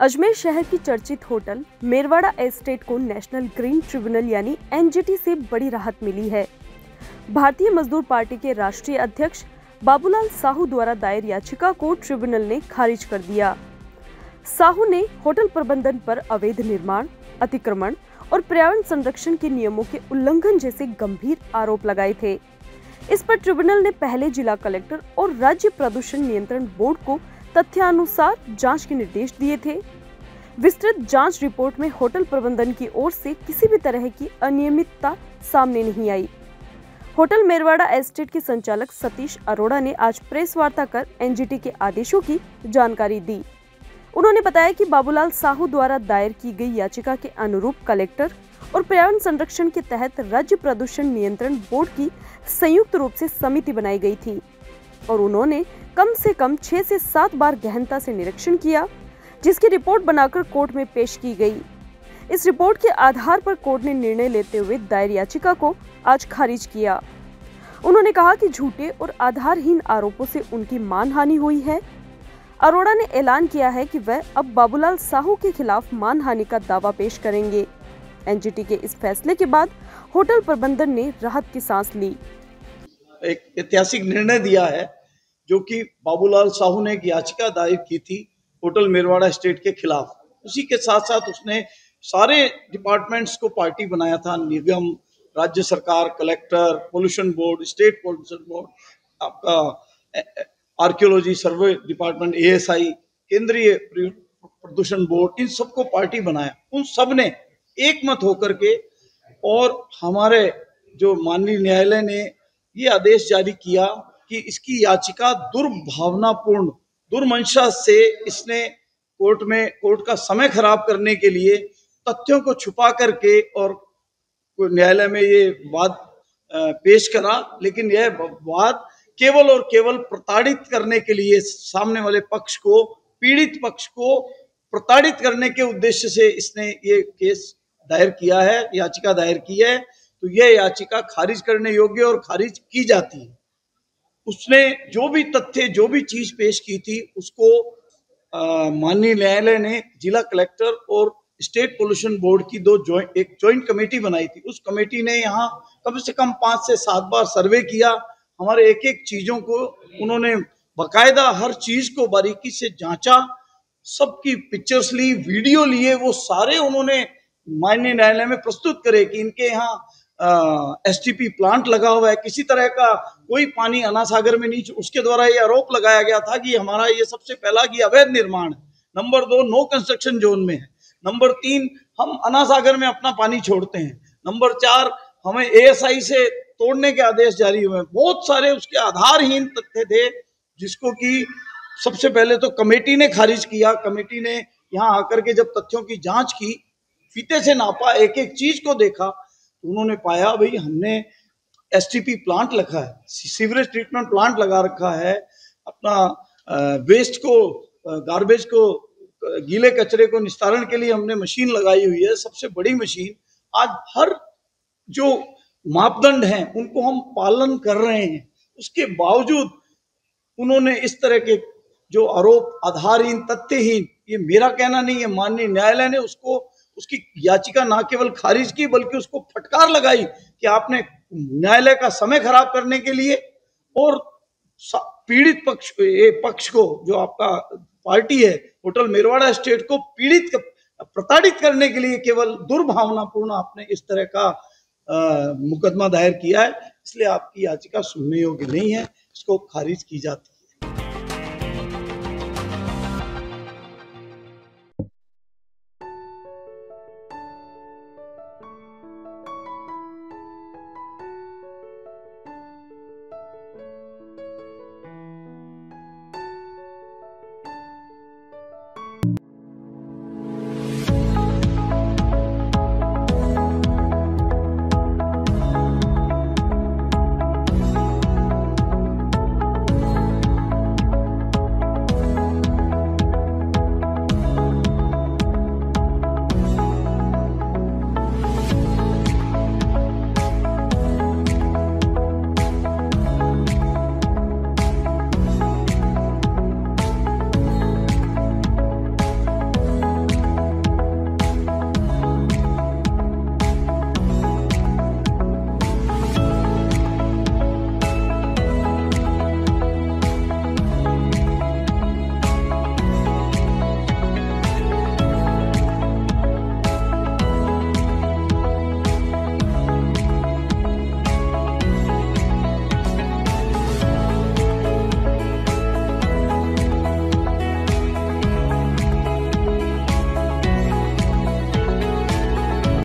अजमेर शहर की चर्चित होटल मेरवाड़ा एस्टेट को नेशनल ग्रीन ट्रिब्यूनल यानी एनजीटी से बड़ी राहत मिली है। भारतीय मजदूर पार्टी के राष्ट्रीय अध्यक्ष बाबूलाल साहू द्वारा दायर याचिका को ट्रिब्यूनल ने खारिज कर दिया। साहू ने होटल प्रबंधन पर अवैध निर्माण, अतिक्रमण और पर्यावरण संरक्षण के नियमों के उल्लंघन जैसे गंभीर आरोप लगाए थे। इस पर ट्रिब्यूनल ने पहले जिला कलेक्टर और राज्य प्रदूषण नियंत्रण बोर्ड को तथ्यानुसार जांच के निर्देश दिए थे। विस्तृत जांच रिपोर्ट में होटल प्रबंधन की ओर से किसी भी तरह की अनियमितता सामने नहीं आई। होटल मेरवाड़ा एस्टेट के संचालक सतीश अरोड़ा ने आज प्रेस वार्ता कर एनजीटी के आदेशों की जानकारी दी। उन्होंने बताया कि बाबूलाल साहू द्वारा दायर की गई याचिका के अनुरूप कलेक्टर और पर्यावरण संरक्षण के तहत राज्य प्रदूषण नियंत्रण बोर्ड की संयुक्त रूप से समिति बनाई गई थी और उन्होंने कम से कम 6 से 7 बार गहनता से निरीक्षण किया, जिसकी रिपोर्ट बनाकर कोर्ट में पेश की गई। इस रिपोर्ट के आधार पर कोर्ट ने निर्णय लेते हुए दायर याचिका को आज खारिज किया। उन्होंने कहा कि झूठे और आधारहीन आरोपों से उनकी मानहानि हुई है। अरोड़ा ने ऐलान किया है कि वह अब बाबूलाल साहू के खिलाफ मानहानि का दावा पेश करेंगे। एनजीटी के इस फैसले के बाद होटल प्रबंधन ने राहत की सांस ली। एक ऐतिहासिक निर्णय दिया है जो कि बाबूलाल साहू ने एक याचिका दायर की थी होटल मेरवाड़ा एस्टेट के खिलाफ। उसी के साथ साथ उसने सारे डिपार्टमेंट्स को पार्टी बनाया था, निगम, राज्य सरकार, collector, pollution board, state pollution board, आपका आर्कियोलॉजी सर्वे डिपार्टमेंट, एएसआई, केंद्रीय प्रदूषण बोर्ड, इन सबको पार्टी बनाया। उन सब ने एक मत होकर के और हमारे जो माननीय न्यायालय ने ये आदेश जारी किया कि इसकी याचिका दुर्भावनापूर्ण, दुर्मंशा से इसने कोर्ट का समय खराब करने के लिए तथ्यों को छुपा करके और न्यायालय में ये वाद पेश करा, लेकिन यह वाद केवल और केवल प्रताड़ित करने के लिए, सामने वाले पक्ष को, पीड़ित पक्ष को प्रताड़ित करने के उद्देश्य से इसने ये केस दायर किया है, याचिका दायर की है। तो यह याचिका खारिज करने योग्य और खारिज की जाती है। उसने जो भी तथ्य, जो भी चीज पेश की थी, उसको माननीय न्यायालय ने जिला कलेक्टर और स्टेट पोल्यूशन बोर्ड की एक जॉइंट कमेटी बनाई थी। उस कमेटी ने यहाँ कम से कम 5 से 7 बार सर्वे किया। हमारे एक एक चीजों को उन्होंने बकायदा हर चीज को बारीकी से जांचा, सबकी पिक्चर्स ली, वीडियो लिए, वो सारे उन्होंने माननीय न्यायालय में प्रस्तुत करे कि इनके यहाँ एसटीपी प्लांट लगा हुआ है, किसी तरह का कोई पानी अन्ना सागर में नहीं। उसके द्वारा ये आरोप लगाया गया था कि हमारा ये सबसे पहला कि अवैध निर्माण है। नंबर 2, नो कंस्ट्रक्शन जोन में है। नंबर 3, हम अन्ना सागर में अपना पानी छोड़ते हैं। नंबर 4, हमें एएसआई से तोड़ने के आदेश जारी हुए। बहुत सारे उसके आधारहीन तथ्य थे, जिसको कि सबसे पहले तो कमेटी ने खारिज किया। कमेटी ने यहाँ आकर के जब तथ्यों की जांच की, फीते से नापा, एक एक चीज को देखा, तो उन्होंने पाया भाई हमने एसटीपी प्लांट रखा है, सीवरेज ट्रीटमेंट प्लांट लगा रखा है, अपना वेस्ट को, गार्बेज को, गीले कचरे को निस्तारण के लिए हमने मशीन लगाई हुई है, सबसे बड़ी मशीन। आज हर जो मापदंड हैं उनको हम पालन कर रहे हैं। उसके बावजूद उन्होंने इस तरह के जो आरोप, आधारहीन, तथ्यहीन, ये मेरा कहना नहीं है, माननीय न्यायालय ने उसकी याचिका न केवल खारिज की बल्कि उसको फटकार लगाई कि आपने न्यायालय का समय खराब करने के लिए और पीड़ित पक्ष को, जो आपका पार्टी है होटल मेरवाड़ा एस्टेट को प्रताड़ित करने के लिए केवल दुर्भावनापूर्ण आपने इस तरह का मुकदमा दायर किया है। इसलिए आपकी याचिका सुनने योग्य नहीं है, इसको खारिज की जाती है।